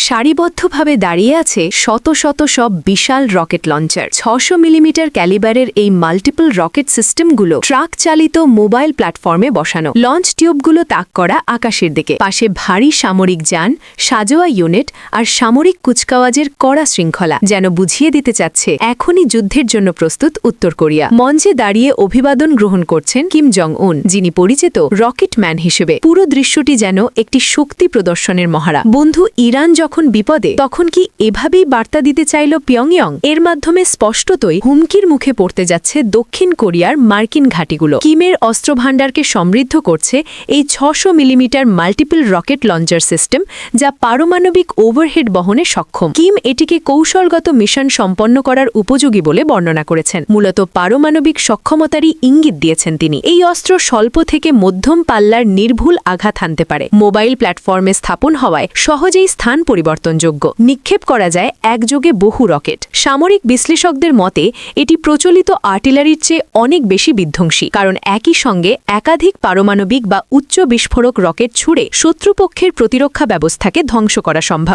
সারিবদ্ধভাবে দাঁড়িয়ে আছে শত শত সব বিশাল রকেট লঞ্চার। ৬০০ মিলিমিটার ক্যালিবারের এই মাল্টিপল রকেট সিস্টেমগুলো ট্রাক চালিত মোবাইল প্ল্যাটফর্মে বসানো। লঞ্চ টিউবগুলো তাক করা আকাশের দিকে, পাশে ভারী সামরিক যান, সাজোয়া ইউনিট আর সামরিক কুচকাওয়াজের কড়া শৃঙ্খলা, যেন বুঝিয়ে দিতে চাচ্ছে এখনই যুদ্ধের জন্য প্রস্তুত উত্তর কোরিয়া। মঞ্চে দাঁড়িয়ে অভিবাদন গ্রহণ করছেন কিম জং উন, যিনি পরিচিত রকেট ম্যান হিসেবে। পুরো দৃশ্যটি যেন একটি শক্তি প্রদর্শনের মহড়া। বন্ধু ইরান যখন বিপদে, তখন কি এভাবেই বার্তা দিতে চাইল পিয়ংইয়ং? এর মাধ্যমে স্পষ্টতই হুমকির মুখে পড়তে যাচ্ছে দক্ষিণ কোরিয়ার মার্কিন ঘাঁটিগুলো। কিমের অস্ত্রভাণ্ডারকে সমৃদ্ধ করছে এই ৬০০ millimetre multiple rocket launcher system, যা পারমাণবিক ওভারহেড বহনে সক্ষম। কিম এটিকে কৌশলগত মিশন সম্পন্ন করার উপযোগী বলে বর্ণনা করেছেন। মূলত পারমাণবিক সক্ষমতারই ইঙ্গিত দিয়েছেন তিনি। এই অস্ত্র স্বল্প থেকে মধ্যম পাল্লার নির্ভুল আঘাত হানতে পারে। মোবাইল প্ল্যাটফর্মে স্থাপন হওয়ায় সহজেই স্থান পরিবর্তনযোগ্য। নিক্ষেপ করা যায় একযোগে বহু রকেট। সামরিক বিশ্লেষকদের মতে এটি প্রচলিত আর্টিলারির চেয়ে অনেক বেশি বিধ্বংসী, কারণ একই সঙ্গে একাধিক পারমাণবিক বা উচ্চ বিস্ফোরক রকেট ছুড়ে শত্রুপক্ষের প্রতিরক্ষা ব্যবস্থাকে ধ্বংস করা সম্ভব।